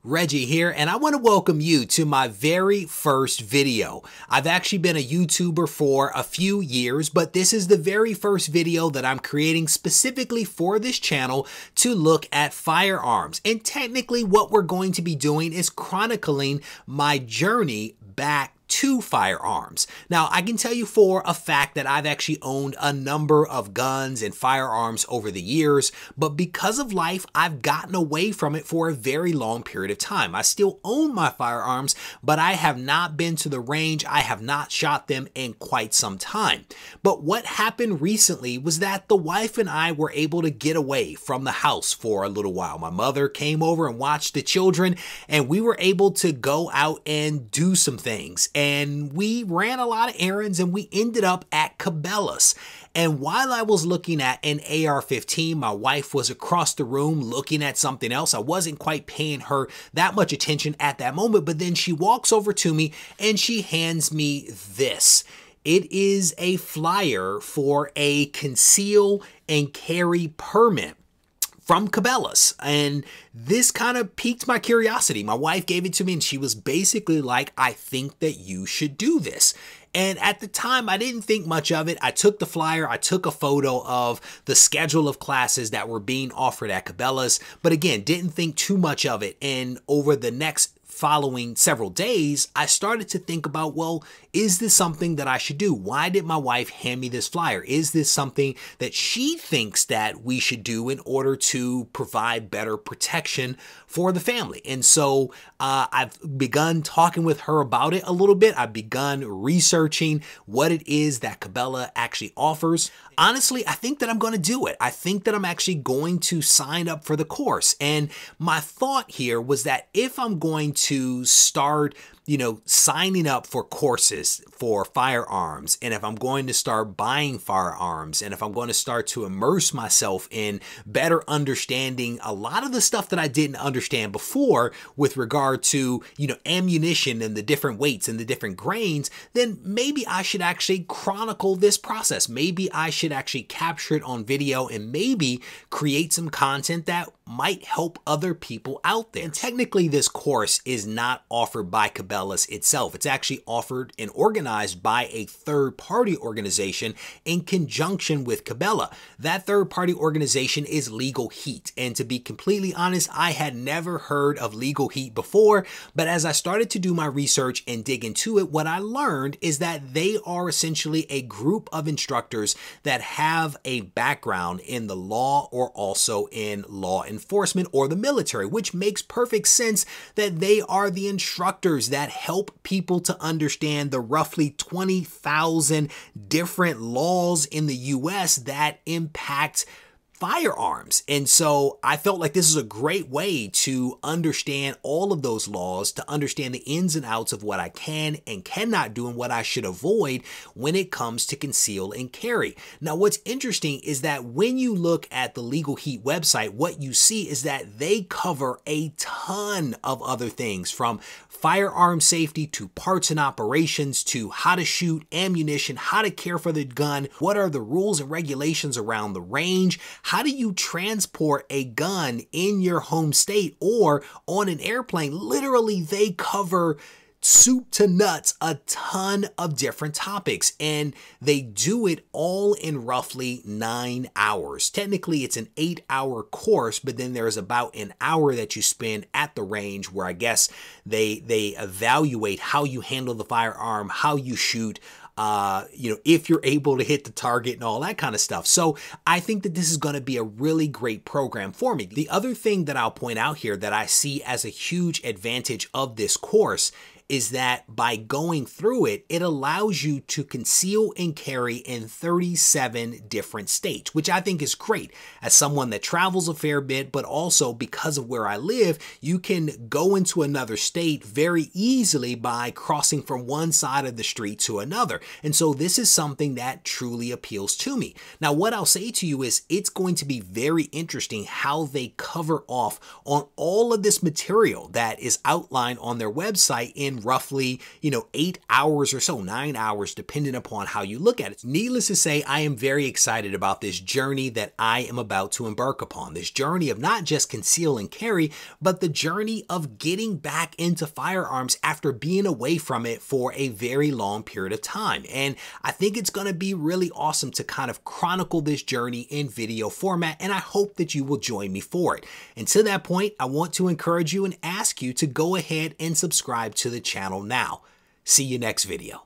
Reggie here, and I want to welcome you to my very first video. I've actually been a YouTuber for a few years, but this is the very first video that I'm creating specifically for this channel to look at firearms. And technically what we're going to be doing is chronicling my journey back to firearms. Now, I can tell you for a fact that I've actually owned a number of guns and firearms over the years, but because of life, I've gotten away from it for a very long period of time. I still own my firearms, but I have not been to the range. I have not shot them in quite some time. But what happened recently was that the wife and I were able to get away from the house for a little while. My mother came over and watched the children, and we were able to go out and do some things. And we ran a lot of errands and we ended up at Cabela's. And while I was looking at an AR-15, my wife was across the room looking at something else. I wasn't quite paying her that much attention at that moment, but then she walks over to me and she hands me this. It is a flyer for a conceal and carry permit from Cabela's, and this kind of piqued my curiosity. My wife gave it to me and she was basically like, I think that you should do this. And at the time, I didn't think much of it. I took the flyer, I took a photo of the schedule of classes that were being offered at Cabela's, but again, didn't think too much of it. And over the next following several days, I started to think about, well, is this something that I should do? Why did my wife hand me this flyer? Is this something that she thinks that we should do in order to provide better protection for the family? And so I've begun talking with her about it a little bit. I've begun researching what it is that Cabela actually offers. Honestly, I think that I'm going to do it. I think that I'm actually going to sign up for the course. And my thought here was that if I'm going to start signing up for courses for firearms, and if I'm going to start buying firearms, and if I'm going to start to immerse myself in better understanding a lot of the stuff that I didn't understand before with regard to, ammunition and the different weights and the different grains, then maybe I should actually chronicle this process. Maybe I should actually capture it on video and maybe create some content that might help other people out there. And technically this course is not offered by Cabela's itself. It's actually offered and organized by a third-party organization in conjunction with Cabela. That third-party organization is Legal Heat. And to be completely honest, I had never heard of Legal Heat before, but as I started to do my research and dig into it, what I learned is that they are essentially a group of instructors that have a background in the law or also in law enforcement or the military, which makes perfect sense that they are the instructors that help people to understand the roughly 20,000 different laws in the US that impact firearms. And so I felt like this is a great way to understand all of those laws, to understand the ins and outs of what I can and cannot do and what I should avoid when it comes to conceal and carry. Now, what's interesting is that when you look at the Legal Heat website, what you see is that they cover a ton of other things, from firearm safety to parts and operations to how to shoot ammunition, how to care for the gun, what are the rules and regulations around the range, how do you transport a gun in your home state or on an airplane. Literally, they cover soup to nuts a ton of different topics, and they do it all in roughly 9 hours. Technically, it's an 8-hour course, but then there's about an hour that you spend at the range where I guess they evaluate how you handle the firearm, how you shoot, if you're able to hit the target and all that kind of stuff. So I think that this is going to be a really great program for me. The other thing that I'll point out here that I see as a huge advantage of this course is that by going through it, it allows you to conceal and carry in 37 different states, which I think is great. As someone that travels a fair bit, but also because of where I live, you can go into another state very easily by crossing from one side of the street to another. And so this is something that truly appeals to me. Now, what I'll say to you is it's going to be very interesting how they cover off on all of this material that is outlined on their website in in roughly, 8 hours or so, 9 hours, depending upon how you look at it. Needless to say, I am very excited about this journey that I am about to embark upon. This journey of not just conceal and carry, but the journey of getting back into firearms after being away from it for a very long period of time. And I think it's going to be really awesome to kind of chronicle this journey in video format, and I hope that you will join me for it. And to that point, I want to encourage you and ask you to go ahead and subscribe to the channel now. See you next video.